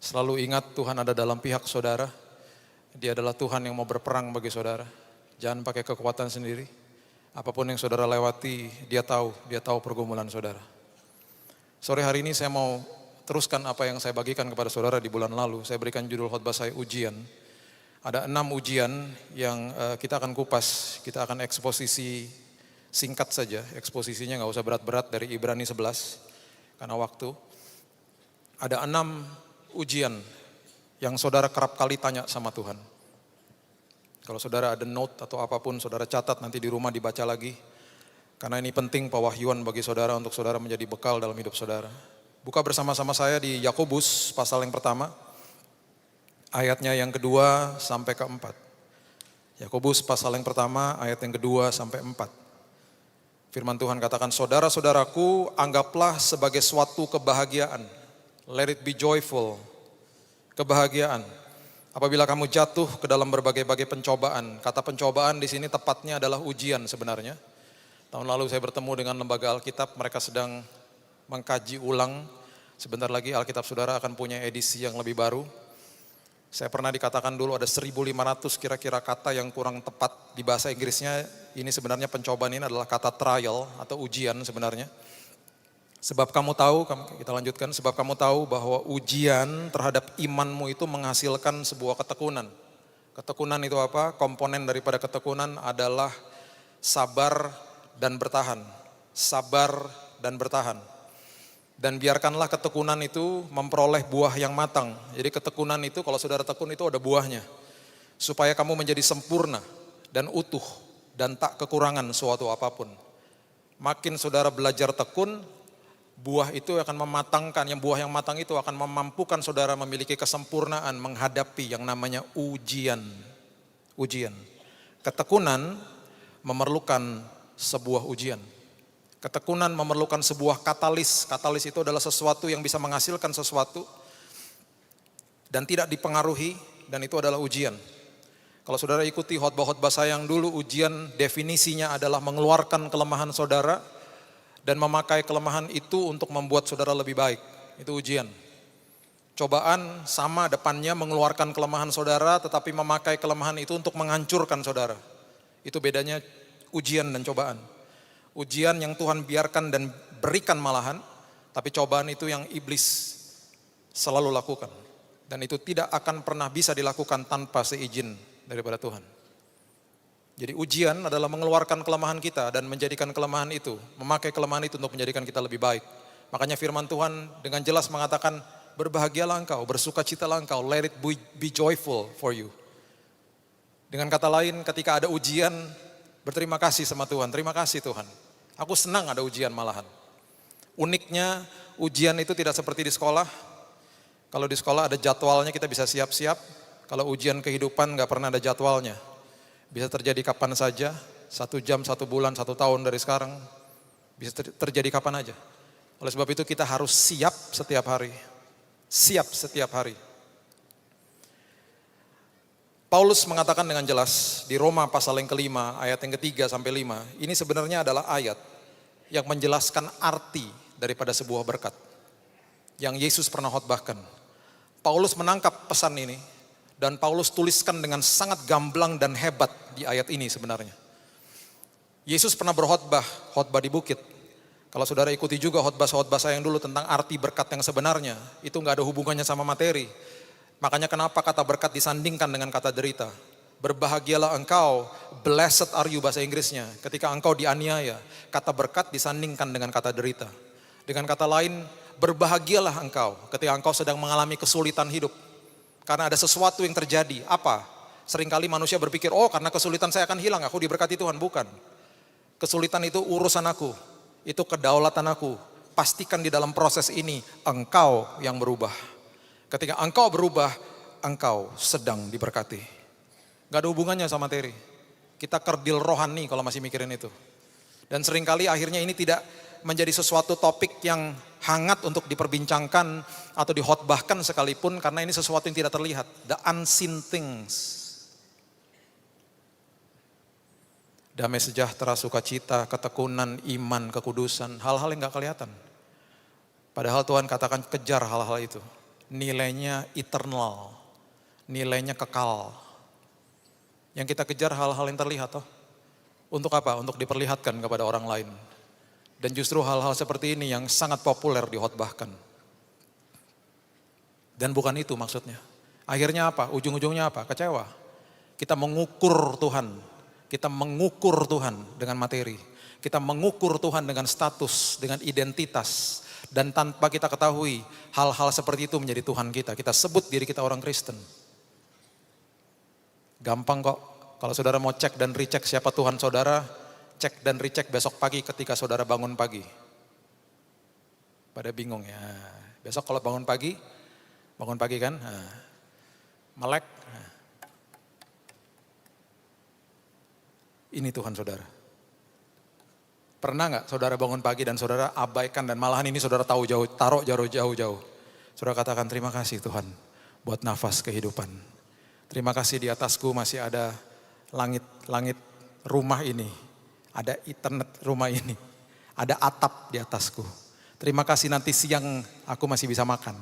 Selalu ingat Tuhan ada dalam pihak saudara. Dia adalah Tuhan yang mau berperang bagi saudara. Jangan pakai kekuatan sendiri. Apapun yang saudara lewati, dia tahu pergumulan saudara. Sore hari ini saya mau teruskan apa yang saya bagikan kepada saudara di bulan lalu. Saya berikan judul khotbah saya ujian. Ada 6 ujian yang kita akan kupas, kita akan eksposisi singkat saja. Eksposisinya gak usah berat-berat dari Ibrani 11, karena waktu. Ada 6 ujian yang saudara kerap kali tanya sama Tuhan. Kalau saudara ada note atau apapun, saudara catat nanti di rumah dibaca lagi. Karena ini penting pewahyuan bagi saudara untuk saudara menjadi bekal dalam hidup saudara. Buka bersama-sama saya di Yakobus pasal yang pertama, ayatnya yang kedua sampai keempat. Yakobus pasal yang pertama, ayat yang kedua sampai 4. Firman Tuhan katakan, saudara-saudaraku, anggaplah sebagai suatu kebahagiaan. Let it be joyful. Kebahagiaan. Apabila kamu jatuh ke dalam berbagai-bagai pencobaan. Kata pencobaan di sini tepatnya adalah ujian sebenarnya. Tahun lalu saya bertemu dengan lembaga Alkitab, mereka sedang mengkaji ulang. Sebentar lagi Alkitab saudara akan punya edisi yang lebih baru. Saya pernah dikatakan dulu ada 1.500 kira-kira kata yang kurang tepat di bahasa Inggrisnya. Ini sebenarnya pencobaan ini adalah kata trial atau ujian sebenarnya. Sebab kamu tahu, kita lanjutkan, sebab kamu tahu bahwa ujian terhadap imanmu itu menghasilkan sebuah ketekunan. Ketekunan itu apa? Komponen daripada ketekunan adalah sabar dan bertahan. Sabar dan bertahan. Dan biarkanlah ketekunan itu memperoleh buah yang matang. Jadi ketekunan itu kalau saudara tekun itu ada buahnya. Supaya kamu menjadi sempurna dan utuh dan tak kekurangan suatu apapun. Makin saudara belajar tekun, buah itu akan mematangkan, buah yang matang itu akan memampukan saudara memiliki kesempurnaan menghadapi yang namanya ujian. Ujian. Ketekunan memerlukan sebuah ujian. Ketekunan memerlukan sebuah katalis. Katalis itu adalah sesuatu yang bisa menghasilkan sesuatu dan tidak dipengaruhi, dan itu adalah ujian. Kalau saudara ikuti khotbah-khotbah saya yang dulu, ujian definisinya adalah mengeluarkan kelemahan saudara dan memakai kelemahan itu untuk membuat saudara lebih baik. Itu ujian. Cobaan sama depannya mengeluarkan kelemahan saudara, tetapi memakai kelemahan itu untuk menghancurkan saudara. Itu bedanya ujian dan cobaan. Ujian yang Tuhan biarkan dan berikan malahan, tapi cobaan itu yang iblis selalu lakukan. Dan itu tidak akan pernah bisa dilakukan tanpa seizin daripada Tuhan. Jadi ujian adalah mengeluarkan kelemahan kita dan menjadikan kelemahan itu, memakai kelemahan itu untuk menjadikan kita lebih baik. Makanya firman Tuhan dengan jelas mengatakan, berbahagialah engkau, bersukacitalah engkau, let it be joyful for you. Dengan kata lain, ketika ada ujian, berterima kasih sama Tuhan, terima kasih Tuhan. Aku senang ada ujian malahan. Uniknya ujian itu tidak seperti di sekolah. Kalau di sekolah ada jadwalnya kita bisa siap-siap. Kalau ujian kehidupan gak pernah ada jadwalnya. Bisa terjadi kapan saja, 1 jam, 1 bulan, 1 tahun dari sekarang. Bisa terjadi kapan aja. Oleh sebab itu kita harus siap setiap hari. Siap setiap hari. Paulus mengatakan dengan jelas di Roma pasal yang kelima, ayat yang ketiga sampai 5. Ini sebenarnya adalah ayat yang menjelaskan arti daripada sebuah berkat. Yang Yesus pernah khotbahkan. Paulus menangkap pesan ini. Dan Paulus tuliskan dengan sangat gamblang dan hebat di ayat ini sebenarnya. Yesus pernah berkhotbah di bukit. Kalau saudara ikuti juga khotbah saya yang dulu tentang arti berkat yang sebenarnya, itu gak ada hubungannya sama materi. Makanya kenapa kata berkat disandingkan dengan kata derita. Berbahagialah engkau, blessed are you bahasa Inggrisnya. Ketika engkau dianiaya, kata berkat disandingkan dengan kata derita. Dengan kata lain, berbahagialah engkau ketika engkau sedang mengalami kesulitan hidup. Karena ada sesuatu yang terjadi. Apa? Seringkali manusia berpikir, oh karena kesulitan saya akan hilang, aku diberkati Tuhan. Bukan. Kesulitan itu urusan aku. Itu kedaulatan aku. Pastikan di dalam proses ini, engkau yang berubah. Ketika engkau berubah, engkau sedang diberkati. Gak ada hubungannya sama materi. Kita kerdil rohani kalau masih mikirin itu. Dan seringkali akhirnya ini tidak menjadi sesuatu topik yang hangat untuk diperbincangkan atau dikhotbahkan sekalipun, karena ini sesuatu yang tidak terlihat. The unseen things. Damai sejahtera, sukacita, ketekunan, iman, kekudusan. Hal-hal yang gak kelihatan. Padahal Tuhan katakan kejar hal-hal itu. nilainya eternal, nilainya kekal. Yang kita kejar hal-hal yang terlihat toh. Untuk apa? Untuk diperlihatkan kepada orang lain. Dan justru hal-hal seperti ini yang sangat populer dikhotbahkan. Dan bukan itu maksudnya. Akhirnya apa? Ujung-ujungnya apa? Kecewa. Kita mengukur Tuhan. Kita mengukur Tuhan dengan materi. Kita mengukur Tuhan dengan status, dengan identitas. Dan tanpa kita ketahui hal-hal seperti itu menjadi Tuhan kita. Kita sebut diri kita orang Kristen. Gampang kok. Kalau saudara mau cek dan recheck siapa Tuhan saudara, cek dan recheck besok pagi ketika saudara bangun pagi. Pada bingung ya. Besok kalau bangun pagi kan, melek. Ini Tuhan saudara. Pernah nggak saudara bangun pagi dan saudara abaikan dan malahan ini saudara tahu taruh jauh-jauh. Saudara katakan terima kasih Tuhan buat nafas kehidupan. Terima kasih di atasku masih ada langit rumah ini. Ada internet rumah ini. Ada atap di atasku. Terima kasih nanti siang aku masih bisa makan.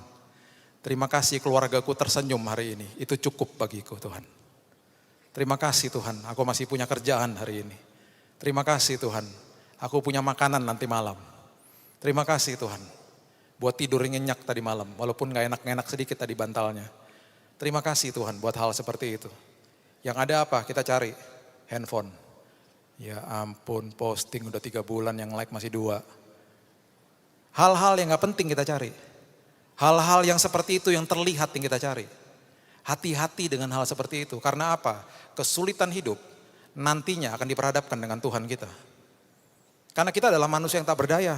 Terima kasih keluargaku tersenyum hari ini. Itu cukup bagiku Tuhan. Terima kasih Tuhan aku masih punya kerjaan hari ini. Terima kasih Tuhan aku punya makanan nanti malam. Terima kasih Tuhan buat tidur nyenyak tadi malam. Walaupun gak enak-enak sedikit tadi bantalnya. Terima kasih Tuhan buat hal seperti itu. Yang ada apa? Kita cari handphone. Ya ampun posting udah 3 bulan yang like masih 2. Hal-hal yang gak penting kita cari. Hal-hal yang seperti itu yang terlihat yang kita cari. Hati-hati dengan hal seperti itu. Karena apa? Kesulitan hidup nantinya akan diperhadapkan dengan Tuhan kita. Karena kita adalah manusia yang tak berdaya.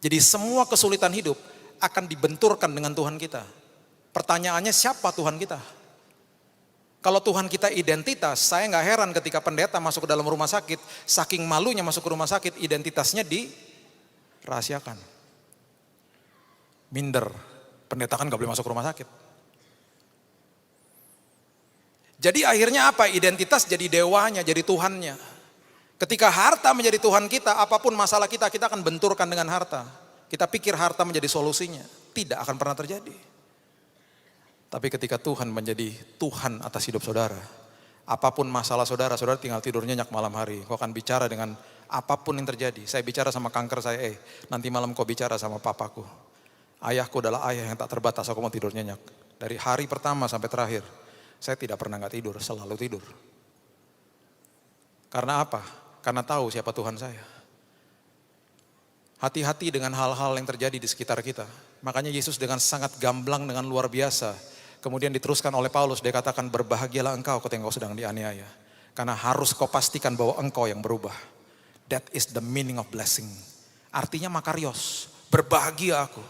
Jadi semua kesulitan hidup akan dibenturkan dengan Tuhan kita. Pertanyaannya siapa Tuhan kita? Kalau Tuhan kita identitas, saya nggak heran ketika pendeta masuk ke dalam rumah sakit, saking malunya masuk ke rumah sakit, identitasnya dirahasiakan. Minder, pendeta kan nggak boleh masuk ke rumah sakit. Jadi akhirnya apa? Identitas jadi dewanya, jadi Tuhannya. Ketika harta menjadi Tuhan kita, apapun masalah kita akan benturkan dengan harta. Kita pikir harta menjadi solusinya, tidak akan pernah terjadi. Tapi ketika Tuhan menjadi Tuhan atas hidup saudara, apapun masalah saudara, saudara tinggal tidur nyenyak malam hari. Kau akan bicara dengan apapun yang terjadi. Saya bicara sama kanker saya, nanti malam kau bicara sama papaku. Ayahku adalah ayah yang tak terbatas, aku mau tidur nyenyak. Dari hari pertama sampai terakhir, saya tidak pernah gak tidur, selalu tidur. Karena apa? Karena tahu siapa Tuhan saya. Hati-hati dengan hal-hal yang terjadi di sekitar kita. Makanya Yesus dengan sangat gamblang, dengan luar biasa. Kemudian diteruskan oleh Paulus, dia katakan berbahagialah engkau ketika engkau sedang dianiaya. Karena harus kau pastikan bahwa engkau yang berubah. That is the meaning of blessing. Artinya makarios, berbahagia aku.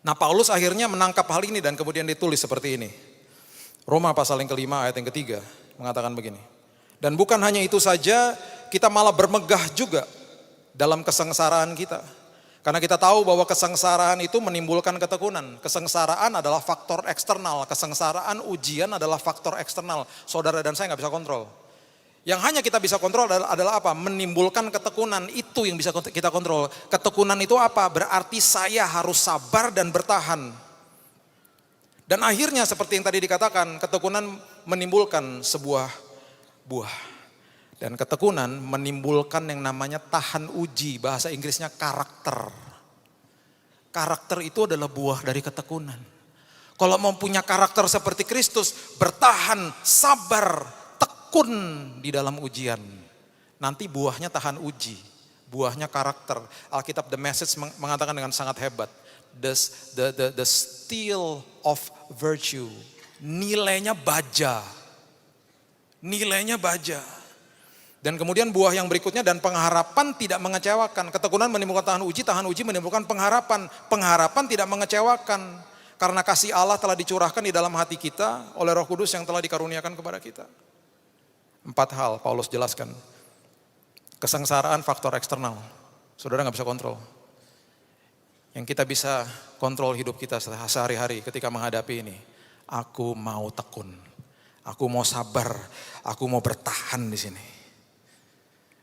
Nah Paulus akhirnya menangkap hal ini dan kemudian ditulis seperti ini. Roma pasal yang kelima ayat yang ketiga mengatakan begini. Dan bukan hanya itu saja, kita malah bermegah juga dalam kesengsaraan kita. Karena kita tahu bahwa kesengsaraan itu menimbulkan ketekunan. Kesengsaraan adalah faktor eksternal. Kesengsaraan ujian adalah faktor eksternal. Saudara dan saya gak bisa kontrol. Yang hanya kita bisa kontrol adalah apa? Menimbulkan ketekunan. Itu yang bisa kita kontrol. Ketekunan itu apa? Berarti saya harus sabar dan bertahan. Dan akhirnya seperti yang tadi dikatakan, ketekunan menimbulkan sebuah buah. Dan ketekunan menimbulkan yang namanya tahan uji, bahasa Inggrisnya karakter. Karakter itu adalah buah dari ketekunan. Kalau mau punya karakter seperti Kristus, bertahan, sabar, tekun di dalam ujian. Nanti buahnya tahan uji, buahnya karakter. Alkitab The Message mengatakan dengan sangat hebat. The steel of virtue, nilainya baja. Nilainya baja. Dan kemudian buah yang berikutnya dan pengharapan tidak mengecewakan. Ketekunan menimbulkan tahan uji menimbulkan pengharapan. Pengharapan tidak mengecewakan. Karena kasih Allah telah dicurahkan di dalam hati kita oleh Roh Kudus yang telah dikaruniakan kepada kita. 4 hal Paulus jelaskan. Kesengsaraan faktor eksternal. Saudara gak bisa kontrol. Yang kita bisa kontrol hidup kita sehari-hari ketika menghadapi ini. Aku mau tekun. Aku mau sabar. Aku mau bertahan di sini.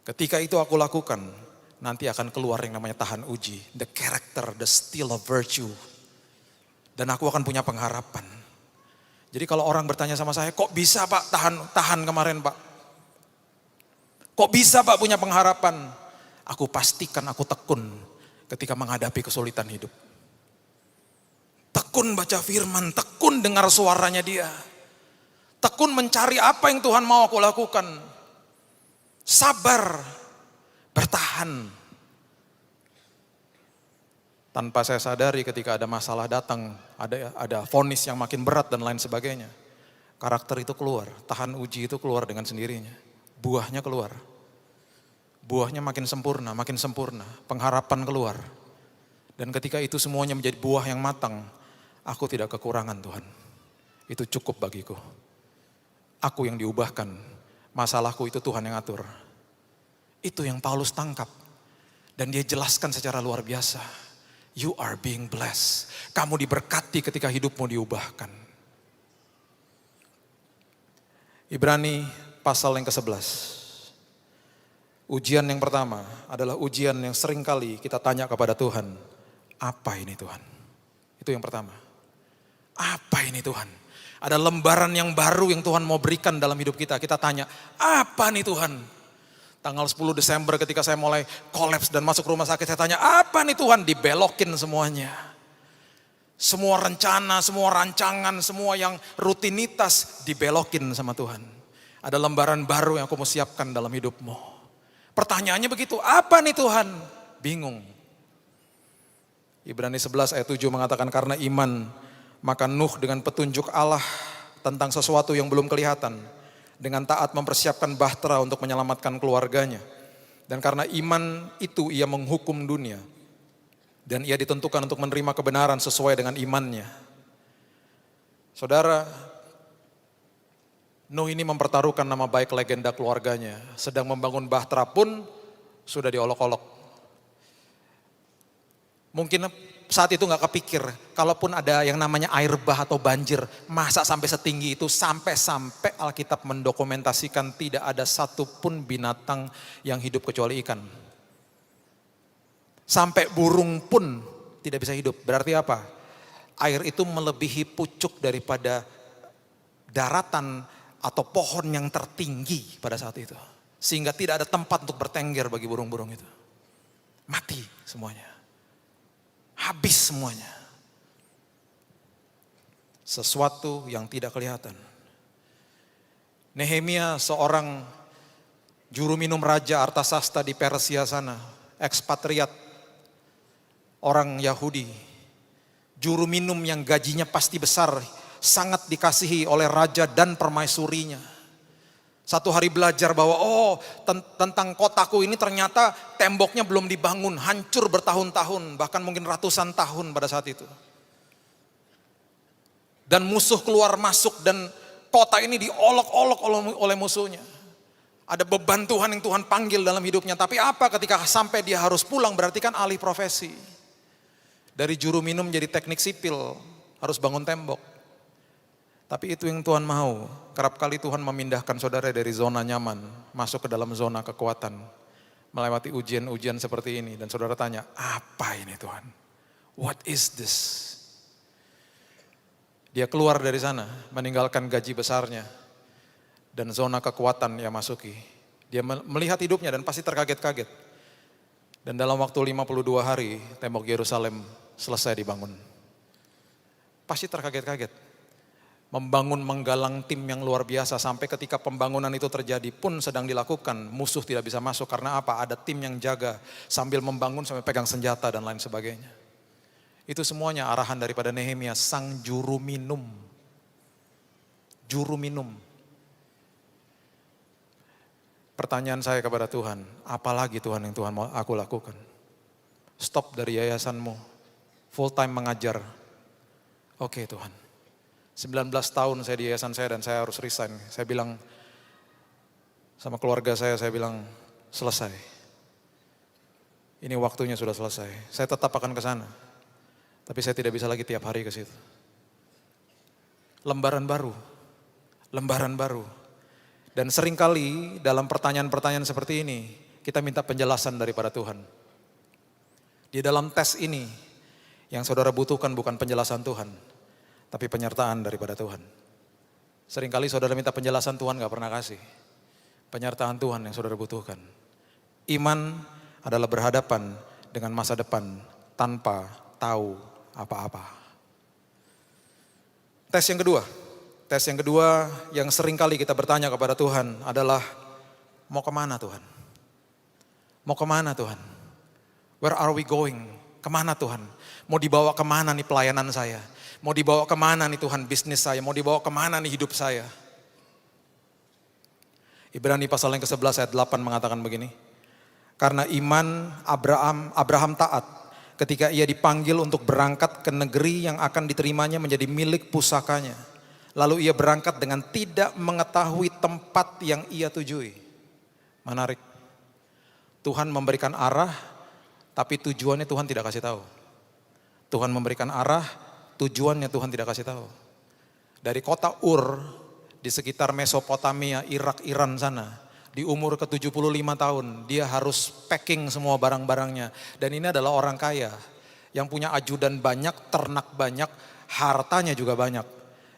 Ketika itu aku lakukan, nanti akan keluar yang namanya tahan uji. The character, the steel of virtue. dan aku akan punya pengharapan. Jadi kalau orang bertanya sama saya, kok bisa Pak tahan kemarin Pak? Kok bisa Pak punya pengharapan? Aku pastikan aku tekun ketika menghadapi kesulitan hidup. Tekun baca firman, tekun dengar suaranya dia. Tekun mencari apa yang Tuhan mau aku lakukan. Sabar, bertahan. Tanpa saya sadari ketika ada masalah datang, ada vonis yang makin berat dan lain sebagainya. Karakter itu keluar, tahan uji itu keluar dengan sendirinya. Buahnya keluar. Buahnya makin sempurna, pengharapan keluar. Dan ketika itu semuanya menjadi buah yang matang, aku tidak kekurangan Tuhan. Itu cukup bagiku. Aku yang diubahkan, masalahku itu Tuhan yang atur. Itu yang Paulus tangkap. Dan dia jelaskan secara luar biasa. You are being blessed. Kamu diberkati ketika hidupmu diubahkan. Ibrani pasal yang ke-11. Ujian yang pertama adalah ujian yang sering kali kita tanya kepada Tuhan. Apa ini Tuhan? Itu yang pertama. Apa ini Tuhan? Ada lembaran yang baru yang Tuhan mau berikan dalam hidup kita. Kita tanya, apa nih Tuhan? Tanggal 10 Desember ketika saya mulai kolaps dan masuk rumah sakit, saya tanya, apa nih Tuhan? Dibelokin semuanya. Semua rencana, semua rancangan, semua yang rutinitas dibelokin sama Tuhan. Ada lembaran baru yang aku mau siapkan dalam hidupmu. Pertanyaannya begitu, apa nih Tuhan? Bingung. Ibrani 11 ayat 7 mengatakan, karena iman, maka Nuh dengan petunjuk Allah tentang sesuatu yang belum kelihatan, dengan taat mempersiapkan bahtera untuk menyelamatkan keluarganya. Dan karena iman itu ia menghukum dunia. Dan ia ditentukan untuk menerima kebenaran sesuai dengan imannya. Saudara, Nuh ini mempertaruhkan nama baik legenda keluarganya. Sedang membangun bahtera pun sudah diolok-olok. Mungkin saat itu gak kepikir, kalaupun ada yang namanya air bah atau banjir, masa sampai setinggi itu, sampai Alkitab mendokumentasikan tidak ada satupun binatang yang hidup kecuali ikan. Sampai burung pun tidak bisa hidup. Berarti apa? Air itu melebihi pucuk daripada daratan atau pohon yang tertinggi pada saat itu. Sehingga tidak ada tempat untuk bertengger bagi burung-burung itu. Mati semuanya. Habis semuanya. Sesuatu yang tidak kelihatan. Nehemia seorang juru minum raja Artasasta di Persia sana. Ekspatriat. Orang Yahudi. Juru minum yang gajinya pasti besar. Sangat dikasihi oleh raja dan permaisurinya. Satu hari belajar bahwa tentang kotaku ini ternyata temboknya belum dibangun, hancur bertahun-tahun, bahkan mungkin ratusan tahun pada saat itu. Dan musuh keluar masuk dan kota ini diolok-olok oleh musuhnya. Ada beban Tuhan yang Tuhan panggil dalam hidupnya, tapi apa ketika sampai dia harus pulang, berarti kan alih profesi. Dari juru minum jadi teknik sipil, harus bangun tembok. Tapi itu yang Tuhan mau. Kerap kali Tuhan memindahkan saudara dari zona nyaman, masuk ke dalam zona kekuatan. Melewati ujian-ujian seperti ini. Dan saudara tanya, apa ini Tuhan? What is this? Dia keluar dari sana, meninggalkan gaji besarnya. Dan zona kekuatan yang masuki. Dia melihat hidupnya dan pasti terkaget-kaget. Dan dalam waktu 52 hari, tembok Yerusalem selesai dibangun. Pasti terkaget-kaget. Membangun menggalang tim yang luar biasa sampai ketika pembangunan itu terjadi pun sedang dilakukan. Musuh tidak bisa masuk karena apa? Ada tim yang jaga sambil membangun sampai pegang senjata dan lain sebagainya. Itu semuanya arahan daripada Nehemia sang juru minum. Juru minum. Pertanyaan saya kepada Tuhan, apalagi Tuhan yang Tuhan mau aku lakukan? Stop dari yayasanmu, full time mengajar. Oke Tuhan. 19 tahun saya di yayasan saya dan saya harus resign. Saya bilang sama keluarga saya bilang selesai. Ini waktunya sudah selesai. Saya tetap akan ke sana. Tapi saya tidak bisa lagi tiap hari ke situ. Lembaran baru. Lembaran baru. Dan seringkali dalam pertanyaan-pertanyaan seperti ini, kita minta penjelasan daripada Tuhan. Di dalam tes ini, Yang saudara butuhkan bukan penjelasan Tuhan, tapi penyertaan daripada Tuhan. Seringkali saudara minta penjelasan, Tuhan gak pernah kasih. Penyertaan Tuhan yang saudara butuhkan. Iman adalah berhadapan dengan masa depan tanpa tahu apa-apa. Tes yang kedua yang seringkali kita bertanya kepada Tuhan adalah, mau kemana Tuhan? Mau kemana Tuhan? Where are we going? Kemana Tuhan? Mau dibawa kemana nih pelayanan saya? Mau dibawa kemana nih Tuhan bisnis saya? Mau dibawa kemana nih hidup saya? Ibrani pasal yang ke-11 ayat 8 mengatakan begini. Karena iman Abraham taat ketika ia dipanggil untuk berangkat ke negeri yang akan diterimanya menjadi milik pusakanya. Lalu ia berangkat dengan tidak mengetahui tempat yang ia tujui. Menarik. Tuhan memberikan arah, tapi tujuannya Tuhan tidak kasih tahu. Tuhan memberikan arah, tujuannya Tuhan tidak kasih tahu. Dari kota Ur, di sekitar Mesopotamia, Irak, Iran sana, di umur ke-75 tahun, dia harus packing semua barang-barangnya. Dan ini adalah orang kaya, yang punya ajudan banyak, ternak banyak, hartanya juga banyak.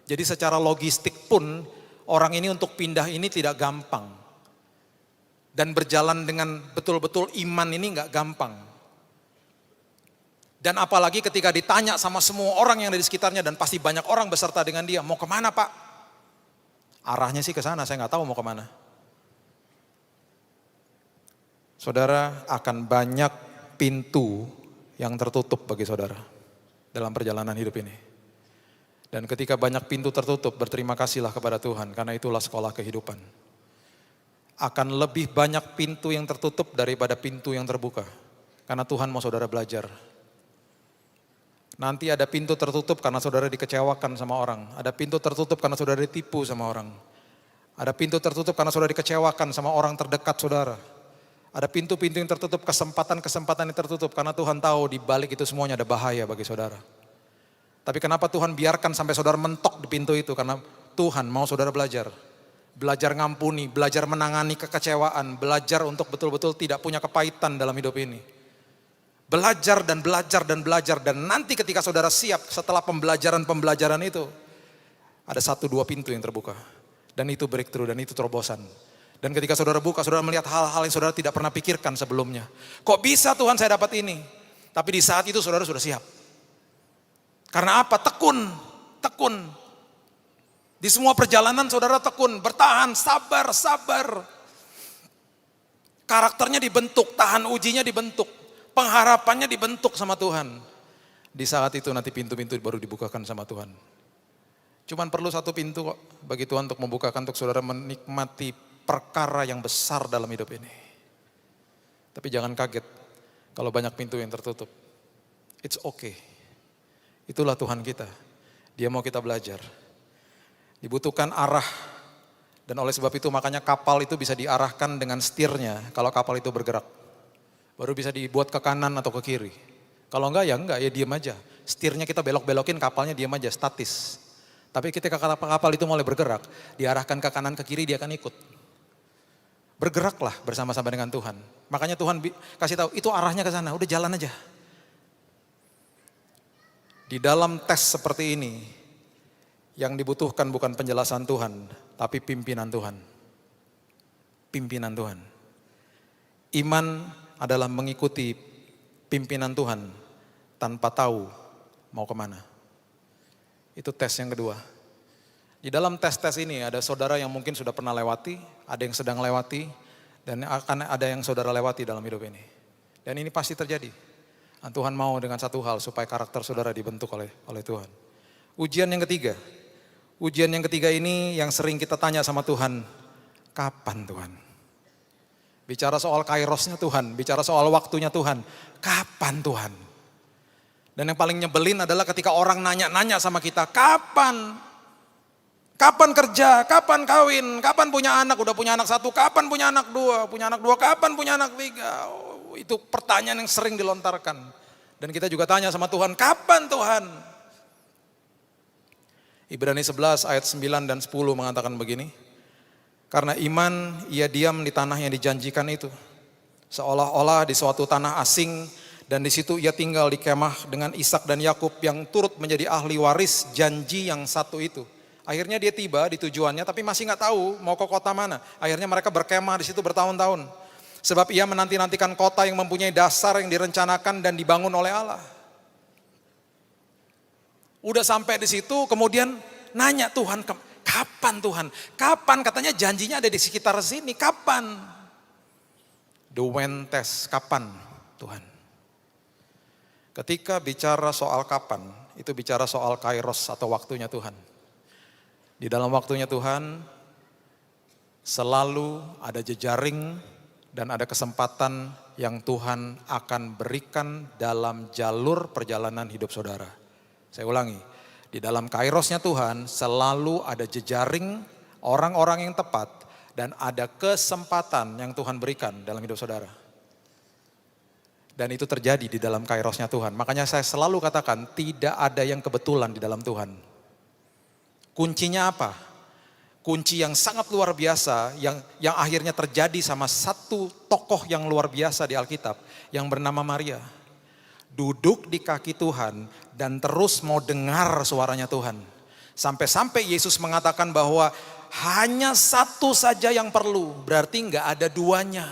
Jadi secara logistik pun, orang ini untuk pindah ini tidak gampang. Dan berjalan dengan betul-betul iman ini gak gampang. Dan apalagi ketika ditanya sama semua orang yang ada di sekitarnya, dan pasti banyak orang beserta dengan dia, mau kemana Pak? Arahnya sih ke sana, saya gak tahu mau kemana. Saudara, akan banyak pintu yang tertutup bagi saudara dalam perjalanan hidup ini. Dan ketika banyak pintu tertutup, berterima kasihlah kepada Tuhan, karena itulah sekolah kehidupan. Akan lebih banyak pintu yang tertutup daripada pintu yang terbuka. Karena Tuhan mau saudara belajar. Nanti ada pintu tertutup karena saudara dikecewakan sama orang. Ada pintu tertutup karena saudara ditipu sama orang. Ada pintu tertutup karena saudara dikecewakan sama orang terdekat saudara. Ada pintu-pintu yang tertutup, kesempatan-kesempatan yang tertutup. Karena Tuhan tahu di balik itu semuanya ada bahaya bagi saudara. Tapi kenapa Tuhan biarkan sampai saudara mentok di pintu itu? Karena Tuhan mau saudara belajar. Belajar ngampuni, belajar menangani kekecewaan, belajar untuk betul-betul tidak punya kepahitan dalam hidup ini. Belajar dan belajar dan belajar, dan nanti ketika saudara siap setelah pembelajaran itu, ada 1-2 pintu yang terbuka. Dan itu breakthrough, dan itu terobosan. Dan ketika saudara buka, saudara melihat hal-hal yang saudara tidak pernah pikirkan sebelumnya. Kok bisa Tuhan saya dapat ini? Tapi di saat itu saudara sudah siap. Karena apa? Tekun. Di semua perjalanan saudara tekun, bertahan, sabar. Karakternya dibentuk, tahan ujinya dibentuk, pengharapannya dibentuk sama Tuhan. Di saat itu nanti pintu-pintu baru dibukakan sama Tuhan. Cuman perlu 1 pintu kok bagi Tuhan untuk membukakan untuk saudara menikmati perkara yang besar dalam hidup ini. Tapi jangan kaget kalau banyak pintu yang tertutup. It's okay. Itulah Tuhan kita. Dia mau kita belajar. Dibutuhkan arah. Dan oleh sebab itu makanya kapal itu bisa diarahkan dengan setirnya kalau kapal itu bergerak. Baru bisa dibuat ke kanan atau ke kiri. Kalau enggak ya diam aja. Setirnya kita belok-belokin, kapalnya diam aja, statis. Tapi ketika kapal itu mulai bergerak, diarahkan ke kanan ke kiri, dia akan ikut. Bergeraklah bersama-sama dengan Tuhan. Makanya Tuhan kasih tahu, itu arahnya ke sana, udah jalan aja. Di dalam tes seperti ini, yang dibutuhkan bukan penjelasan Tuhan, tapi pimpinan Tuhan. Pimpinan Tuhan. Iman adalah mengikuti pimpinan Tuhan tanpa tahu mau kemana. Itu tes yang kedua. Di dalam tes-tes ini ada saudara yang mungkin sudah pernah lewati, ada yang sedang lewati, dan akan ada yang saudara lewati dalam hidup ini. Dan ini pasti terjadi. Dan Tuhan mau dengan satu hal, supaya karakter saudara dibentuk oleh Tuhan. Ujian yang ketiga. Ujian yang ketiga ini yang sering kita tanya sama Tuhan, kapan Tuhan? Bicara soal kairosnya Tuhan, bicara soal waktunya Tuhan, kapan Tuhan? Dan yang paling nyebelin adalah ketika orang nanya-nanya sama kita, kapan? Kapan kerja? Kapan kawin? Kapan punya anak? Udah punya anak 1, kapan punya anak 2? Punya anak 2, kapan punya anak 3? Oh, itu pertanyaan yang sering dilontarkan. Dan kita juga tanya sama Tuhan, kapan Tuhan? Ibrani 11 ayat 9 dan 10 mengatakan begini. Karena iman ia diam di tanah yang dijanjikan itu. Seolah-olah di suatu tanah asing Dan di situ ia tinggal di kemah dengan Ishak dan Yakub yang turut menjadi ahli waris janji yang satu itu. Akhirnya dia tiba di tujuannya tapi masih nggak tahu mau ke kota mana. Akhirnya mereka berkemah di situ bertahun-tahun. Sebab ia menanti-nantikan kota yang mempunyai dasar yang direncanakan dan dibangun oleh Allah. Udah sampai di situ kemudian nanya Tuhan, kapan Tuhan? Kapan? Katanya janjinya ada di sekitar sini, kapan? The when test, kapan Tuhan? Ketika bicara soal kapan, itu bicara soal kairos atau waktunya Tuhan. Di dalam waktunya Tuhan, selalu ada jejaring dan ada kesempatan yang Tuhan akan berikan dalam jalur perjalanan hidup saudara. Saya ulangi, di dalam kairosnya Tuhan selalu ada jejaring orang-orang yang tepat dan ada kesempatan yang Tuhan berikan dalam hidup saudara. Dan itu terjadi di dalam kairosnya Tuhan. Makanya saya selalu katakan tidak ada yang kebetulan di dalam Tuhan. Kuncinya apa? Kunci yang sangat luar biasa yang akhirnya terjadi sama satu tokoh yang luar biasa di Alkitab yang bernama Maria. Duduk di kaki Tuhan dan terus mau dengar suaranya Tuhan. Sampai-sampai Yesus mengatakan bahwa hanya satu saja yang perlu, berarti nggak ada duanya.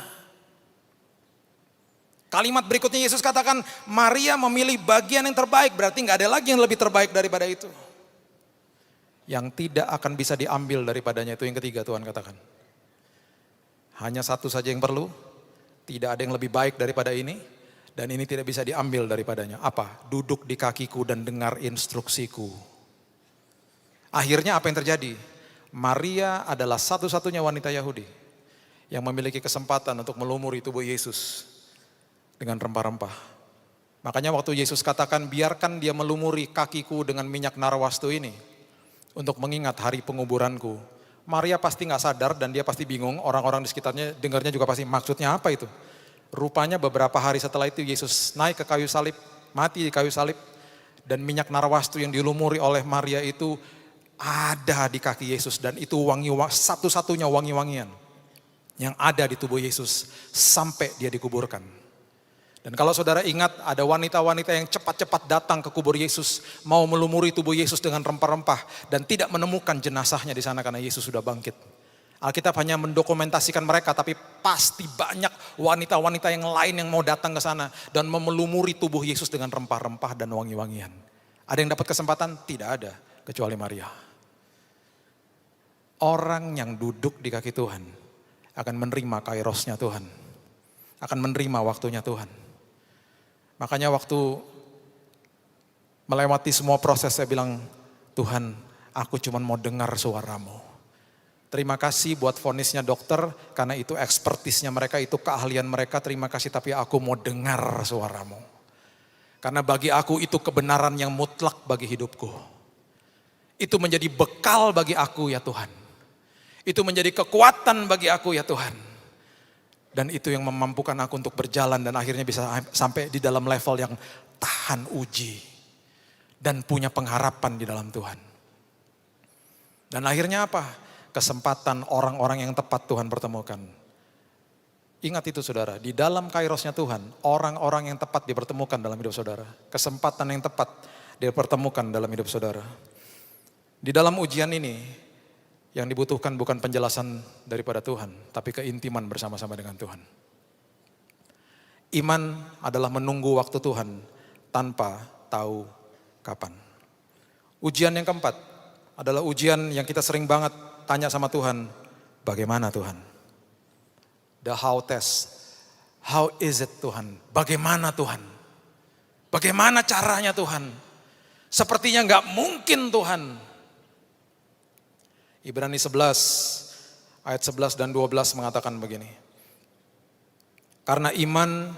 Kalimat berikutnya Yesus katakan, Maria memilih bagian yang terbaik, berarti nggak ada lagi yang lebih terbaik daripada itu. Yang tidak akan bisa diambil daripadanya itu yang ketiga Tuhan katakan. Hanya satu saja yang perlu, tidak ada yang lebih baik daripada ini, dan ini tidak bisa diambil daripadanya. Apa? Duduk di kakiku dan dengar instruksiku. Akhirnya apa yang terjadi? Maria adalah satu-satunya wanita Yahudi yang memiliki kesempatan untuk melumuri tubuh Yesus dengan rempah-rempah. Makanya waktu Yesus katakan biarkan dia melumuri kakiku dengan minyak narwastu ini untuk mengingat hari penguburanku. Maria pasti gak sadar dan dia pasti bingung, orang-orang di sekitarnya dengarnya juga pasti maksudnya apa itu. Rupanya beberapa hari setelah itu Yesus naik ke kayu salib, mati di kayu salib. Dan minyak narwastu yang dilumuri oleh Maria itu ada di kaki Yesus dan itu satu-satunya wangi-wangian yang ada di tubuh Yesus sampai dia dikuburkan. Dan kalau saudara ingat ada wanita-wanita yang cepat-cepat datang ke kubur Yesus, mau melumuri tubuh Yesus dengan rempah-rempah dan tidak menemukan jenazahnya di sana karena Yesus sudah bangkit. Alkitab hanya mendokumentasikan mereka, tapi pasti banyak wanita-wanita yang lain yang mau datang ke sana dan melumuri tubuh Yesus dengan rempah-rempah dan wangi-wangian. Ada yang dapat kesempatan? Tidak ada, kecuali Maria. Orang yang duduk di kaki Tuhan akan menerima kairosnya Tuhan, akan menerima waktunya Tuhan. Makanya waktu melewati semua proses saya bilang, Tuhan aku cuma mau dengar suaramu. Terima kasih buat vonisnya dokter, karena itu ekspertisnya mereka, itu keahlian mereka, terima kasih tapi aku mau dengar suaramu. Karena bagi aku itu kebenaran yang mutlak bagi hidupku. Itu menjadi bekal bagi aku ya Tuhan. Itu menjadi kekuatan bagi aku ya Tuhan. Dan itu yang memampukan aku untuk berjalan dan akhirnya bisa sampai di dalam level yang tahan uji. Dan punya pengharapan di dalam Tuhan. Dan akhirnya apa? Kesempatan orang-orang yang tepat Tuhan pertemukan. Ingat itu saudara, di dalam kairosnya Tuhan, orang-orang yang tepat dipertemukan dalam hidup saudara. Kesempatan yang tepat dipertemukan dalam hidup saudara. Di dalam ujian ini, yang dibutuhkan bukan penjelasan daripada Tuhan, tapi keintiman bersama-sama dengan Tuhan. Iman adalah menunggu waktu Tuhan tanpa tahu kapan. Ujian yang keempat adalah ujian yang kita sering banget tanya sama Tuhan, bagaimana Tuhan? The how test. How is it Tuhan? Bagaimana Tuhan? Bagaimana caranya Tuhan? Sepertinya gak mungkin Tuhan. Ibrani 11 ayat 11 dan 12 mengatakan begini. Karena iman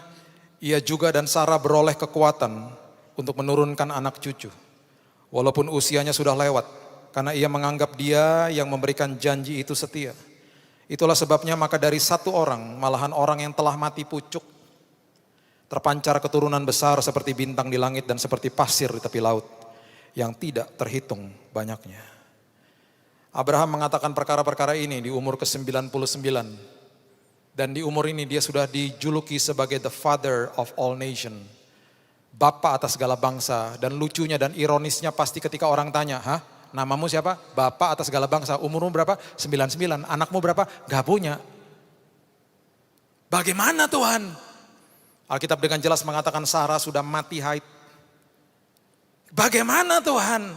ia juga dan Sarah beroleh kekuatan untuk menurunkan anak cucu. Walaupun usianya sudah lewat. Karena ia menganggap dia yang memberikan janji itu setia. Itulah sebabnya maka dari satu orang, malahan orang yang telah mati pucuk, terpancar keturunan besar seperti bintang di langit dan seperti pasir di tepi laut. Yang tidak terhitung banyaknya. Abraham mengatakan perkara-perkara ini di umur ke-99. Dan di umur ini dia sudah dijuluki sebagai the father of all nation. Bapa atas segala bangsa. Dan lucunya dan ironisnya pasti ketika orang tanya, hah? Namamu siapa? Bapa atas segala bangsa. Umurmu berapa? 99. Anakmu berapa? Gak punya. Bagaimana Tuhan? Alkitab dengan jelas mengatakan Sarah sudah mati haid. Bagaimana Tuhan?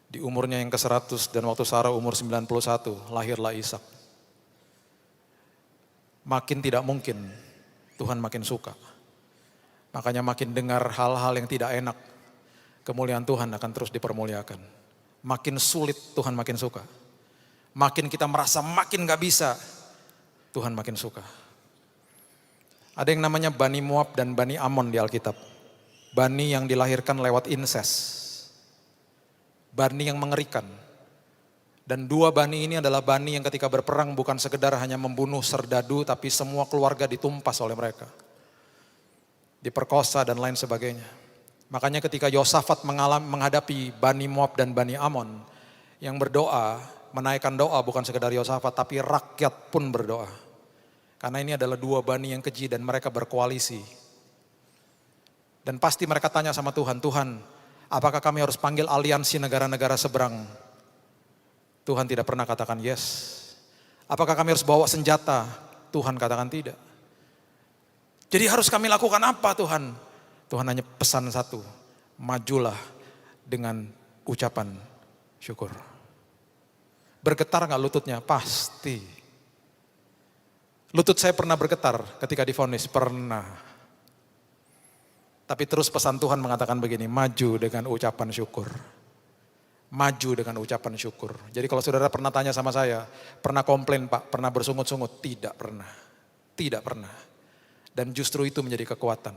Di umurnya yang ke-100 dan waktu Sarah umur 91, lahirlah Ishak. Makin tidak mungkin, Tuhan makin suka. Makanya makin dengar hal-hal yang tidak enak, kemuliaan Tuhan akan terus dipermuliakan. Makin sulit, Tuhan makin suka. Makin kita merasa makin gak bisa, Tuhan makin suka. Ada yang namanya Bani Moab dan Bani Amon di Alkitab. Bani yang dilahirkan lewat incest. Bani yang mengerikan. Dan dua bani ini adalah bani yang ketika berperang bukan sekedar hanya membunuh serdadu, tapi semua keluarga ditumpas oleh mereka. Diperkosa dan lain sebagainya. Makanya ketika Yosafat menghadapi Bani Moab dan Bani Amon, yang berdoa, menaikkan doa bukan sekedar Yosafat, tapi rakyat pun berdoa. Karena ini adalah dua bani yang keji dan mereka berkoalisi. Dan pasti mereka tanya sama Tuhan, Tuhan, apakah kami harus panggil aliansi negara-negara seberang? Tuhan tidak pernah katakan yes. Apakah kami harus bawa senjata? Tuhan katakan tidak. Jadi harus kami lakukan apa Tuhan? Tuhan hanya pesan satu, majulah dengan ucapan syukur. Bergetar gak lututnya? Pasti. Lutut saya pernah bergetar ketika divonis, pernah. Tapi terus pesan Tuhan mengatakan begini, maju dengan ucapan syukur. Maju dengan ucapan syukur. Jadi kalau saudara pernah tanya sama saya, pernah komplain Pak, pernah bersungut-sungut? Tidak pernah. Tidak pernah. Dan justru itu menjadi kekuatan.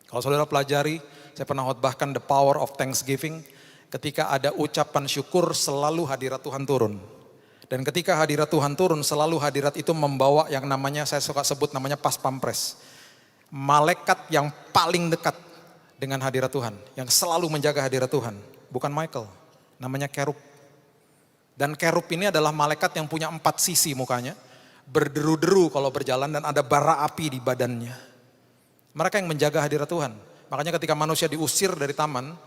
Kalau saudara pelajari, saya pernah khotbahkan the power of thanksgiving. Ketika ada ucapan syukur, selalu hadirat Tuhan turun. Dan ketika hadirat Tuhan turun, selalu hadirat itu membawa yang namanya, saya suka sebut namanya pas pampres. Malaikat yang paling dekat dengan hadirat Tuhan, yang selalu menjaga hadirat Tuhan. Bukan Michael, namanya kerub. Dan kerub ini adalah malaikat yang punya 4 sisi mukanya. Berderu-deru kalau berjalan dan ada bara api di badannya. Mereka yang menjaga hadirat Tuhan. Makanya ketika manusia diusir dari taman,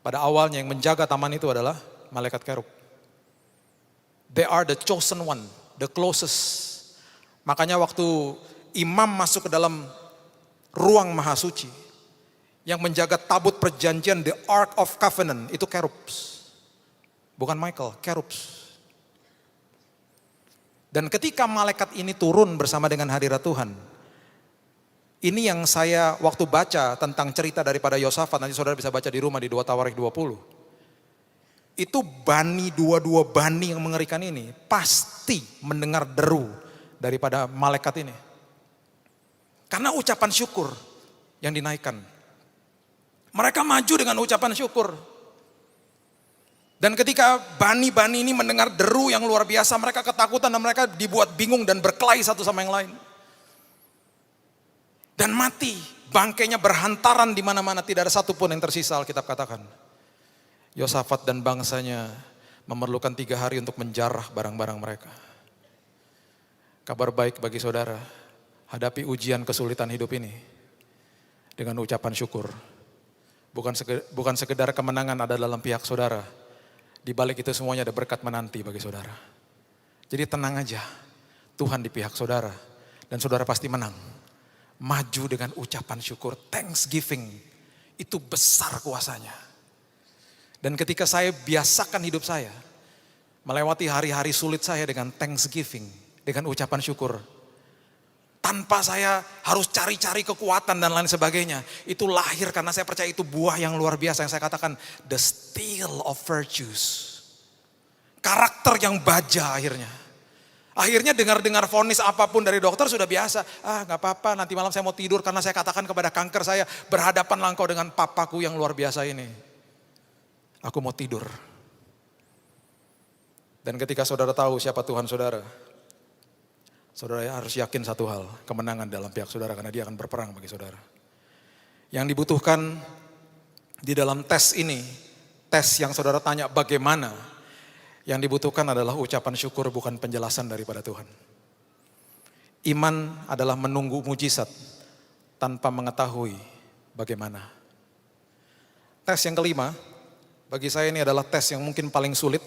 pada awalnya yang menjaga taman itu adalah malaikat kerub. They are the chosen one, the closest. Makanya waktu imam masuk ke dalam ruang maha suci, yang menjaga tabut perjanjian, the Ark of Covenant, itu kerubs. Bukan Michael, kerubs. Dan ketika malaikat ini turun bersama dengan hadirat Tuhan, ini yang saya waktu baca tentang cerita daripada Yosafat, nanti saudara bisa baca di rumah di 2 Tawarik 20. Itu bani, dua bani yang mengerikan ini pasti mendengar deru daripada malaikat ini. Karena ucapan syukur yang dinaikkan. Mereka maju dengan ucapan syukur. Dan ketika bani-bani ini mendengar deru yang luar biasa, mereka ketakutan dan mereka dibuat bingung dan berkelahi satu sama yang lain. Dan mati, bangkainya berhantaran di mana-mana, tidak ada satupun yang tersisa, Alkitab katakan. Yosafat dan bangsanya memerlukan 3 hari untuk menjarah barang-barang mereka. Kabar baik bagi saudara, hadapi ujian kesulitan hidup ini dengan ucapan syukur. Bukan sekedar kemenangan ada dalam pihak saudara. Di balik itu semuanya ada berkat menanti bagi saudara. Jadi tenang aja, Tuhan di pihak saudara dan saudara pasti menang. Maju dengan ucapan syukur, thanksgiving, itu besar kuasanya. Dan ketika saya biasakan hidup saya, melewati hari-hari sulit saya dengan thanksgiving, dengan ucapan syukur. Tanpa saya harus cari-cari kekuatan dan lain sebagainya. Itu lahir karena saya percaya itu buah yang luar biasa yang saya katakan, the steel of virtues. Karakter yang baja akhirnya. Akhirnya dengar-dengar vonis apapun dari dokter sudah biasa. Gak apa-apa, nanti malam saya mau tidur karena saya katakan kepada kanker saya, berhadapanlah engkau dengan papaku yang luar biasa ini. Aku mau tidur. Dan ketika saudara tahu siapa Tuhan saudara, saudara harus yakin satu hal, kemenangan dalam pihak saudara karena dia akan berperang bagi saudara. Yang dibutuhkan di dalam tes ini, tes yang saudara tanya bagaimana, yang dibutuhkan adalah ucapan syukur bukan penjelasan daripada Tuhan. Iman adalah menunggu mujizat, tanpa mengetahui bagaimana. Tes yang kelima, bagi saya ini adalah tes yang mungkin paling sulit,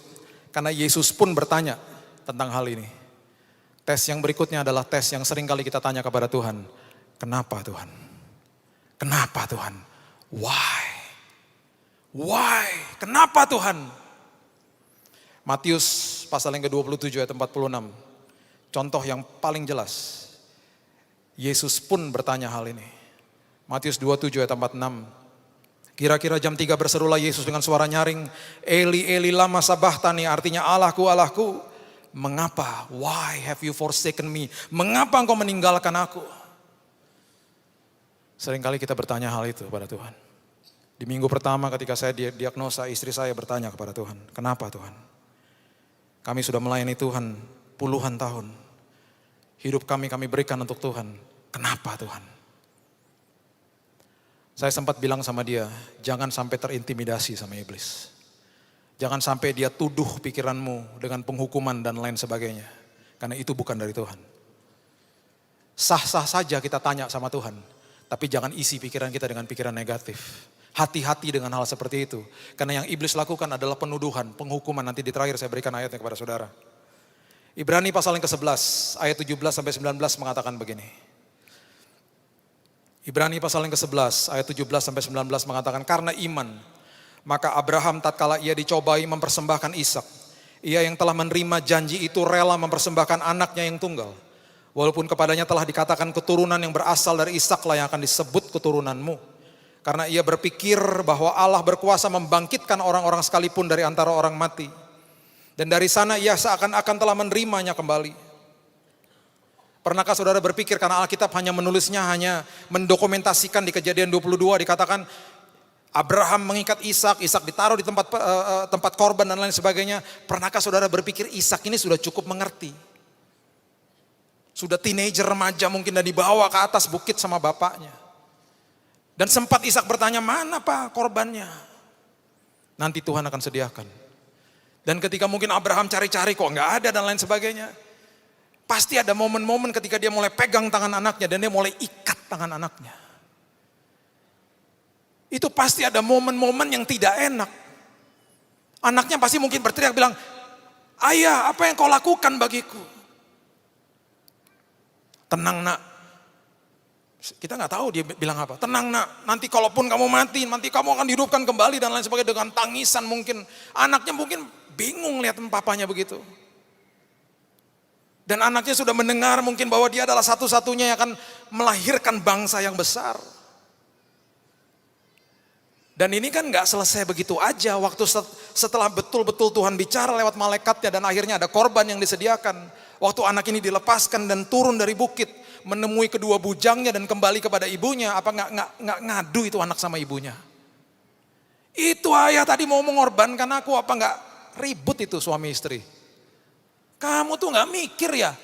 karena Yesus pun bertanya tentang hal ini. Tes yang berikutnya adalah tes yang sering kali kita tanya kepada Tuhan. Kenapa Tuhan? Kenapa Tuhan? Why? Why? Kenapa Tuhan? Matius pasal yang ke-27 ayat 46. Contoh yang paling jelas. Yesus pun bertanya hal ini. Matius 27 ayat 46. Kira-kira jam 3 berserulah Yesus dengan suara nyaring. Eli, Eli lama sabachthani, artinya Allahku, Allahku. Mengapa? Why have you forsaken me? Mengapa engkau meninggalkan aku? Seringkali kita bertanya hal itu kepada Tuhan. Di minggu pertama ketika saya diagnosa, istri saya bertanya kepada Tuhan. Kenapa Tuhan? Kami sudah melayani Tuhan puluhan tahun. Hidup kami berikan untuk Tuhan. Kenapa Tuhan? Saya sempat bilang sama dia, jangan sampai terintimidasi sama iblis. Jangan sampai dia tuduh pikiranmu dengan penghukuman dan lain sebagainya. Karena itu bukan dari Tuhan. Sah-sah saja kita tanya sama Tuhan. Tapi jangan isi pikiran kita dengan pikiran negatif. Hati-hati dengan hal seperti itu. Karena yang iblis lakukan adalah penuduhan, penghukuman. Nanti di terakhir saya berikan ayatnya kepada saudara. Ibrani pasal yang ke-11, ayat 17-19 mengatakan begini. Ibrani pasal yang ke-11, ayat 17-19 mengatakan, karena iman, maka Abraham tatkala ia dicobai mempersembahkan Ishak. Ia yang telah menerima janji itu rela mempersembahkan anaknya yang tunggal. Walaupun kepadanya telah dikatakan keturunan yang berasal dari Ishak lah yang akan disebut keturunanmu. Karena ia berpikir bahwa Allah berkuasa membangkitkan orang-orang sekalipun dari antara orang mati. Dan dari sana ia seakan-akan telah menerimanya kembali. Pernahkah saudara berpikir karena Alkitab hanya menulisnya, hanya mendokumentasikan di Kejadian 22 dikatakan Abraham mengikat Ishak, Ishak ditaruh di tempat korban dan lain sebagainya. Pernahkah saudara berpikir Ishak ini sudah cukup mengerti? Sudah teenager, remaja mungkin dan dibawa ke atas bukit sama bapaknya. Dan sempat Ishak bertanya, mana Pak korbannya? Nanti Tuhan akan sediakan. Dan ketika mungkin Abraham cari-cari kok nggak ada dan lain sebagainya. Pasti ada momen-momen ketika dia mulai pegang tangan anaknya dan dia mulai ikat tangan anaknya. Itu pasti ada momen-momen yang tidak enak. Anaknya pasti mungkin berteriak bilang, ayah apa yang kau lakukan bagiku? Tenang nak. Kita nggak tahu dia bilang apa. Tenang nak, nanti kalaupun kamu mati, nanti kamu akan dihidupkan kembali dan lain sebagainya dengan tangisan mungkin. Anaknya mungkin bingung lihat papanya begitu. Dan anaknya sudah mendengar mungkin bahwa dia adalah satu-satunya yang akan melahirkan bangsa yang besar. Dan ini kan nggak selesai begitu aja. Waktu setelah betul-betul Tuhan bicara lewat malaikatnya dan akhirnya ada korban yang disediakan. Waktu anak ini dilepaskan dan turun dari bukit, menemui kedua bujangnya dan kembali kepada ibunya, apa nggak ngadu itu anak sama ibunya? Itu ayah tadi mau mengorbankan aku, apa nggak ribut itu suami istri? Kamu tuh nggak mikir ya?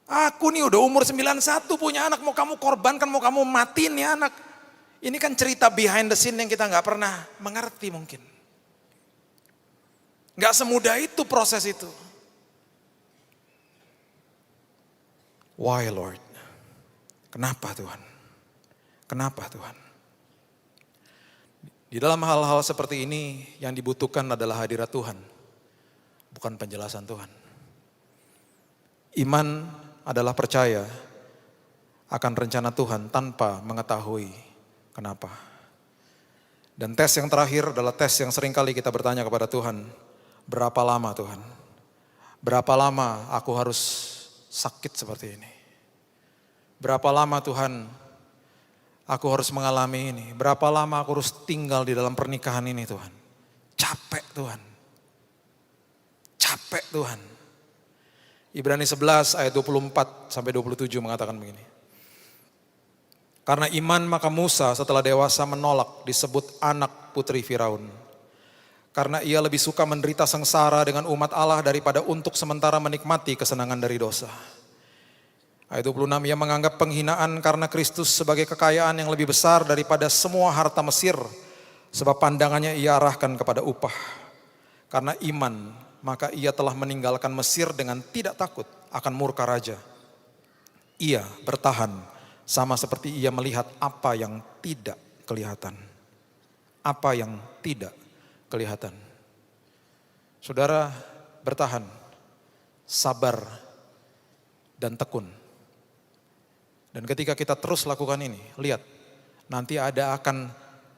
Aku nih udah umur 91 punya anak, mau kamu korbankan, mau kamu matiin ya anak. Ini kan cerita behind the scene yang kita nggak pernah mengerti mungkin. Nggak semudah itu proses itu. Why Lord? Kenapa Tuhan? Kenapa Tuhan? Di dalam hal-hal seperti ini yang dibutuhkan adalah hadirat Tuhan, bukan penjelasan Tuhan. Iman adalah percaya akan rencana Tuhan tanpa mengetahui kenapa. Dan tes yang terakhir adalah tes yang seringkali kita bertanya kepada Tuhan, berapa lama Tuhan? Berapa lama aku harus sakit seperti ini? Berapa lama Tuhan aku harus mengalami ini? Berapa lama aku harus tinggal di dalam pernikahan ini Tuhan? Capek Tuhan. Capek Tuhan. Ibrani 11 ayat 24 sampai 27 mengatakan begini. Karena iman maka Musa setelah dewasa menolak disebut anak putri Firaun. Karena ia lebih suka menderita sengsara dengan umat Allah daripada untuk sementara menikmati kesenangan dari dosa. Ayat 26, ia menganggap penghinaan karena Kristus sebagai kekayaan yang lebih besar daripada semua harta Mesir. Sebab pandangannya ia arahkan kepada upah. Karena iman, maka ia telah meninggalkan Mesir dengan tidak takut akan murka raja. Ia bertahan Sama seperti ia melihat apa yang tidak kelihatan. Apa yang tidak kelihatan. Saudara bertahan, sabar, dan tekun. Dan ketika kita terus lakukan ini, lihat, nanti akan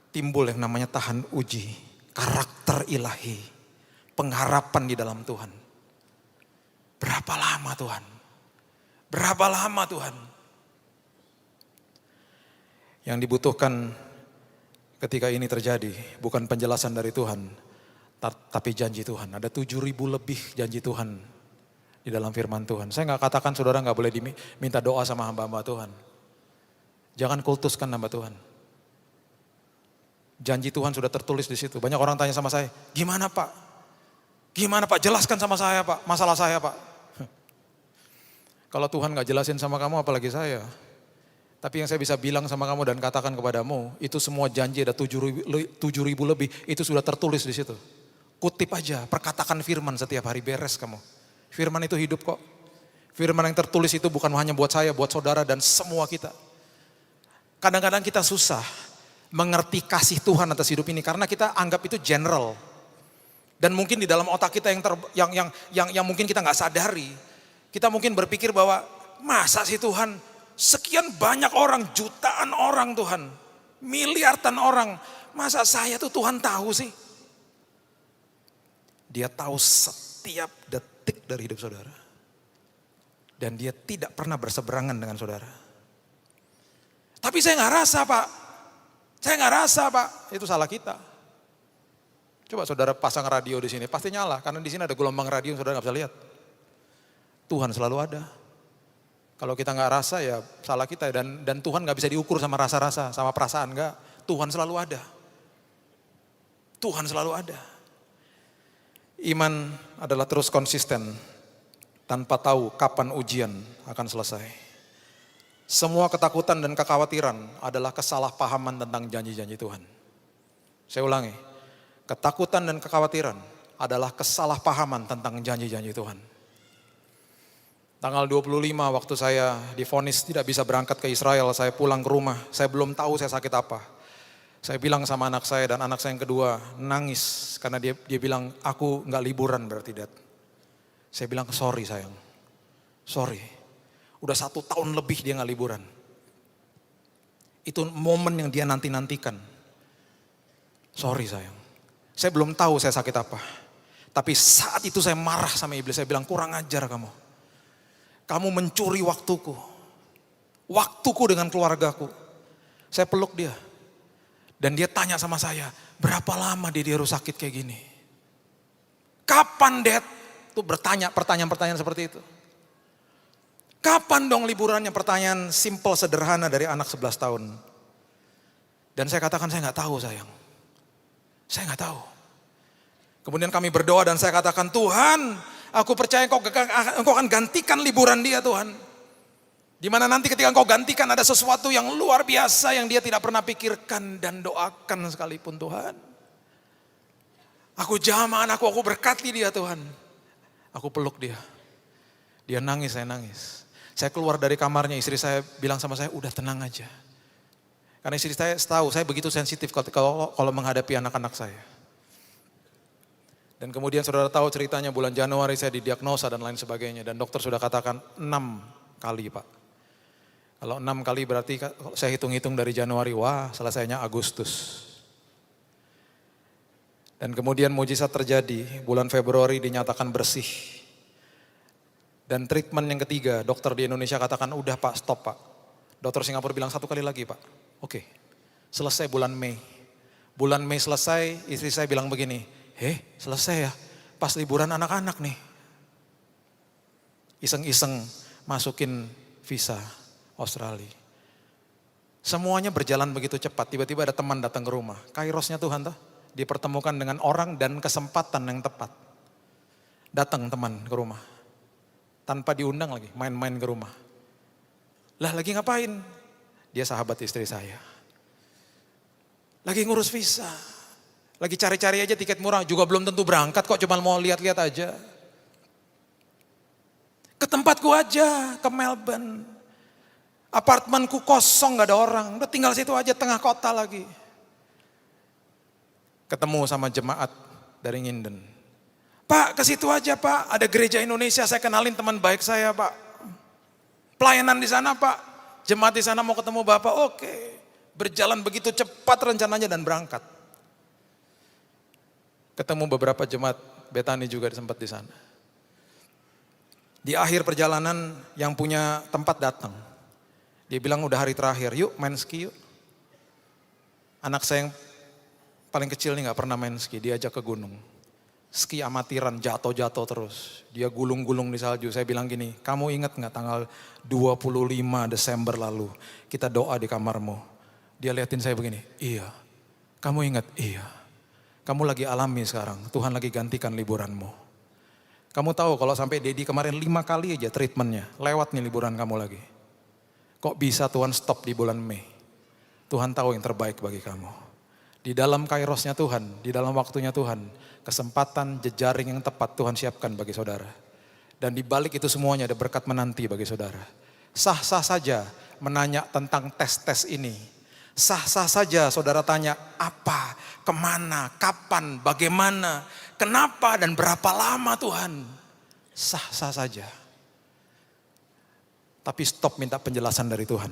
timbul yang namanya tahan uji, karakter ilahi, pengharapan di dalam Tuhan. Berapa lama Tuhan? Berapa lama Tuhan? Yang dibutuhkan ketika ini terjadi bukan penjelasan dari Tuhan, tapi janji Tuhan. Ada 7.000 lebih janji Tuhan di dalam firman Tuhan. Saya nggak katakan saudara nggak boleh diminta doa sama hamba-hamba Tuhan. Jangan kultuskan hamba Tuhan. Janji Tuhan sudah tertulis di situ. Banyak orang tanya sama saya, gimana Pak? Gimana Pak? Jelaskan sama saya Pak, masalah saya Pak. Kalau Tuhan nggak jelasin sama kamu, apalagi saya. Tapi yang saya bisa bilang sama kamu dan katakan kepadamu, itu semua janji ada 7.000 lebih, itu sudah tertulis di situ. Kutip aja, perkatakan firman setiap hari, beres kamu. Firman itu hidup kok. Firman yang tertulis itu bukan hanya buat saya, buat saudara dan semua kita. Kadang-kadang kita susah mengerti kasih Tuhan atas hidup ini karena kita anggap itu general. Dan mungkin di dalam otak kita yang mungkin kita nggak sadari, kita mungkin berpikir bahwa masa sih Tuhan sekian banyak orang, jutaan orang Tuhan, miliaran orang, masa saya tuh Tuhan tahu sih? Dia tahu setiap detik dari hidup saudara. Dan dia tidak pernah berseberangan dengan saudara. Tapi saya nggak rasa Pak, saya nggak rasa Pak, itu salah kita. Coba saudara pasang radio di sini, pasti nyala, karena di sini ada gelombang radio yang saudara nggak bisa lihat. Tuhan selalu ada. Kalau kita nggak rasa ya salah kita, dan Tuhan nggak bisa diukur sama rasa-rasa, sama perasaan nggak. Tuhan selalu ada. Tuhan selalu ada. Iman adalah terus konsisten tanpa tahu kapan ujian akan selesai. Semua ketakutan dan kekhawatiran adalah kesalahpahaman tentang janji-janji Tuhan. Saya ulangi, ketakutan dan kekhawatiran adalah kesalahpahaman tentang janji-janji Tuhan. Tanggal 25 waktu saya divonis tidak bisa berangkat ke Israel, saya pulang ke rumah, saya belum tahu saya sakit apa. Saya bilang sama anak saya dan anak saya yang kedua nangis karena dia bilang aku nggak liburan berarti Dad. Saya bilang sorry sayang, sorry. Udah 1 tahun lebih dia nggak liburan. Itu momen yang dia nanti-nantikan. Sorry sayang, saya belum tahu saya sakit apa. Tapi saat itu saya marah sama iblis, saya bilang kurang ajar kamu. Kamu mencuri waktuku. Waktuku dengan keluargaku. Saya peluk dia. Dan dia tanya sama saya, berapa lama dia harus sakit kayak gini? Kapan Dad? Tuh bertanya pertanyaan-pertanyaan seperti itu. Kapan dong liburannya? Pertanyaan simple sederhana dari anak 11 tahun. Dan saya katakan saya gak tahu sayang. Saya gak tahu. Kemudian kami berdoa dan saya katakan Tuhan, aku percaya engkau akan gantikan liburan dia Tuhan. Dimana nanti ketika engkau gantikan ada sesuatu yang luar biasa yang dia tidak pernah pikirkan dan doakan sekalipun Tuhan. Aku jamah anakku, aku berkati dia Tuhan. Aku peluk dia. Dia nangis, saya nangis. Saya keluar dari kamarnya, istri saya bilang sama saya, udah tenang aja. Karena istri saya tahu, saya begitu sensitif kalau menghadapi anak-anak saya. Dan kemudian saudara tahu ceritanya bulan Januari saya didiagnosa dan lain sebagainya. Dan dokter sudah katakan 6 kali Pak. Kalau 6 kali berarti saya hitung-hitung dari Januari, wah selesainya Agustus. Dan kemudian mujizat terjadi, bulan Februari dinyatakan bersih. Dan treatment yang ketiga, dokter di Indonesia katakan udah Pak, stop Pak. Dokter Singapura bilang 1 kali lagi Pak. Oke, selesai bulan Mei. Bulan Mei selesai, istri saya bilang begini, selesai ya, pas liburan anak-anak nih. Iseng-iseng masukin visa Australia. Semuanya berjalan begitu cepat, tiba-tiba ada teman datang ke rumah. Kairosnya Tuhan tuh, dipertemukan dengan orang dan kesempatan yang tepat. Datang teman ke rumah. Tanpa diundang lagi, main-main ke rumah. Lah lagi ngapain? Dia sahabat istri saya. Lagi ngurus visa. Lagi cari-cari aja tiket murah, juga belum tentu berangkat kok, cuma mau lihat-lihat aja. Ke tempatku aja, ke Melbourne. Apartemenku kosong, gak ada orang. Udah tinggal situ aja, tengah kota lagi. Ketemu sama jemaat dari Nginden. Pak, ke situ aja Pak, ada gereja Indonesia, saya kenalin teman baik saya Pak. Pelayanan di sana Pak, jemaat di sana mau ketemu Bapak, oke. Berjalan begitu cepat rencananya dan berangkat. Ketemu beberapa jemaat Betani juga sempat di sana. Di akhir perjalanan yang punya tempat datang. Dia bilang udah hari terakhir, yuk main ski yuk. Anak saya yang paling kecil nih gak pernah main ski, dia ajak ke gunung. Ski amatiran, jatuh-jatuh terus. Dia gulung-gulung di salju. Saya bilang gini, kamu ingat gak tanggal 25 Desember lalu, kita doa di kamarmu. Dia liatin saya begini, iya. Kamu ingat? Iya. Kamu lagi alami sekarang, Tuhan lagi gantikan liburanmu. Kamu tahu kalau sampai Dedi kemarin 5 kali aja treatmentnya, lewat nih liburan kamu lagi. Kok bisa Tuhan stop di bulan Mei? Tuhan tahu yang terbaik bagi kamu. Di dalam kairosnya Tuhan, di dalam waktunya Tuhan, kesempatan jejaring yang tepat Tuhan siapkan bagi saudara. Dan di balik itu semuanya ada berkat menanti bagi saudara. Sah-sah saja menanya tentang tes-tes ini. Sah-sah saja saudara tanya apa, kemana, kapan, bagaimana, kenapa dan berapa lama Tuhan. Sah-sah saja. Tapi stop minta penjelasan dari Tuhan.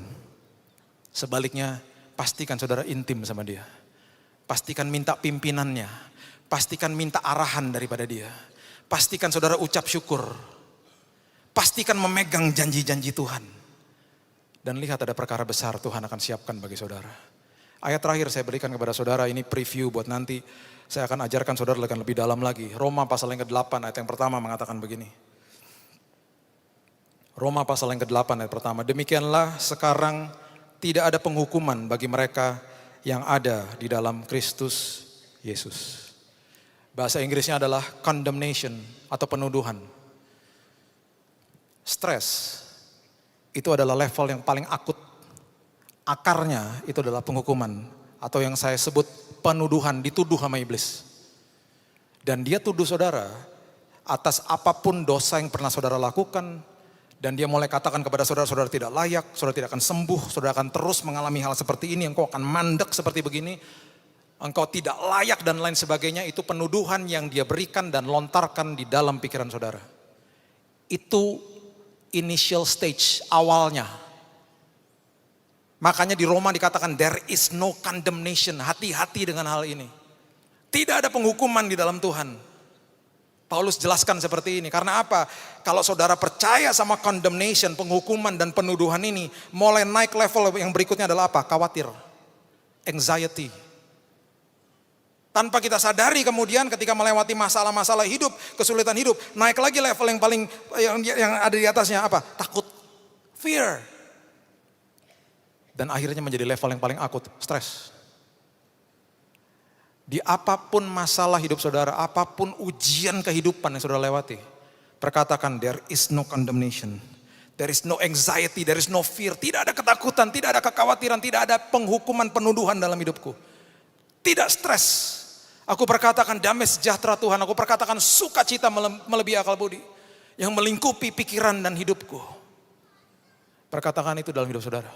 Sebaliknya pastikan saudara intim sama dia. Pastikan minta pimpinannya. Pastikan minta arahan daripada dia. Pastikan saudara ucap syukur. Pastikan memegang janji-janji Tuhan. Dan lihat ada perkara besar Tuhan akan siapkan bagi saudara. Ayat terakhir saya berikan kepada saudara, ini preview buat nanti. Saya akan ajarkan saudara lebih dalam lagi. Roma pasal yang ke-8 ayat yang pertama mengatakan begini. Roma pasal yang ke-8 ayat pertama. Demikianlah sekarang tidak ada penghukuman bagi mereka yang ada di dalam Kristus Yesus. Bahasa Inggrisnya adalah condemnation atau penuduhan. Stres itu adalah level yang paling akut. Akarnya itu adalah penghukuman atau yang saya sebut penuduhan, dituduh sama iblis. Dan dia tuduh saudara atas apapun dosa yang pernah saudara lakukan. Dan dia mulai katakan kepada saudara, saudara tidak layak, saudara tidak akan sembuh, saudara akan terus mengalami hal seperti ini, engkau akan mandek seperti begini, engkau tidak layak dan lain sebagainya. Itu penuduhan yang dia berikan dan lontarkan di dalam pikiran saudara. Itu initial stage, awalnya. Makanya di Roma dikatakan there is no condemnation, hati-hati dengan hal ini. Tidak ada penghukuman di dalam Tuhan. Paulus jelaskan seperti ini, karena apa? Kalau saudara percaya sama condemnation, penghukuman dan penuduhan ini, mulai naik level yang berikutnya adalah apa? Khawatir, anxiety. Tanpa kita sadari kemudian ketika melewati masalah-masalah hidup, kesulitan hidup, naik lagi level yang paling yang ada di atasnya apa? Takut, fear. Dan akhirnya menjadi level yang paling akut, stres. Di apapun masalah hidup saudara, apapun ujian kehidupan yang saudara lewati, perkatakan there is no condemnation, there is no anxiety, there is no fear. Tidak ada ketakutan, tidak ada kekhawatiran, tidak ada penghukuman, penuduhan dalam hidupku. Tidak stres. Aku perkatakan damai sejahtera Tuhan, aku perkatakan sukacita melebihi akal budi yang melingkupi pikiran dan hidupku. Perkatakan itu dalam hidup saudara.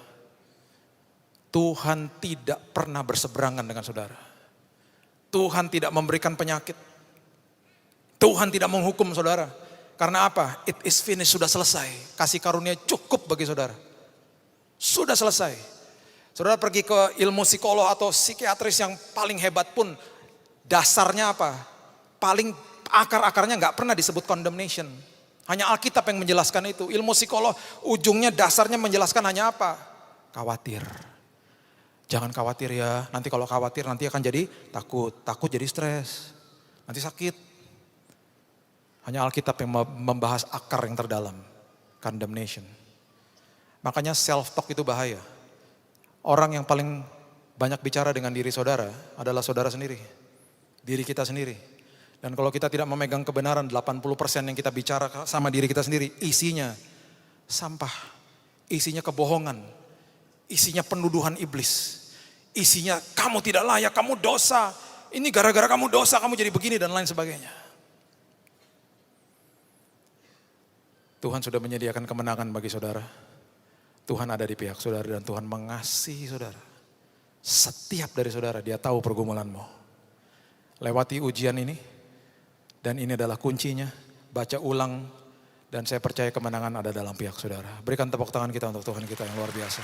Tuhan tidak pernah berseberangan dengan saudara. Tuhan tidak memberikan penyakit. Tuhan tidak menghukum saudara. Karena apa? It is finished, sudah selesai. Kasih karunia cukup bagi saudara. Sudah selesai. Saudara pergi ke ilmu psikolog atau psikiatris yang paling hebat pun, dasarnya apa? Paling akar-akarnya gak pernah disebut condemnation. Hanya Alkitab yang menjelaskan itu. Ilmu psikolog ujungnya dasarnya menjelaskan hanya apa? Khawatir. Jangan khawatir ya, nanti kalau khawatir nanti akan jadi takut jadi stres, nanti sakit. Hanya Alkitab yang membahas akar yang terdalam, condemnation. Makanya self-talk itu bahaya. Orang yang paling banyak bicara dengan diri saudara adalah saudara sendiri, diri kita sendiri. Dan kalau kita tidak memegang kebenaran, 80% yang kita bicara sama diri kita sendiri, isinya sampah, isinya kebohongan. Isinya penuduhan iblis. Isinya kamu tidak layak, kamu dosa. Ini gara-gara kamu dosa, kamu jadi begini dan lain sebagainya. Tuhan sudah menyediakan kemenangan bagi saudara. Tuhan ada di pihak saudara dan Tuhan mengasihi saudara. Setiap dari saudara dia tahu pergumulanmu. Lewati ujian ini dan ini adalah kuncinya. Baca ulang dan saya percaya kemenangan ada dalam pihak saudara. Berikan tepuk tangan kita untuk Tuhan kita yang luar biasa.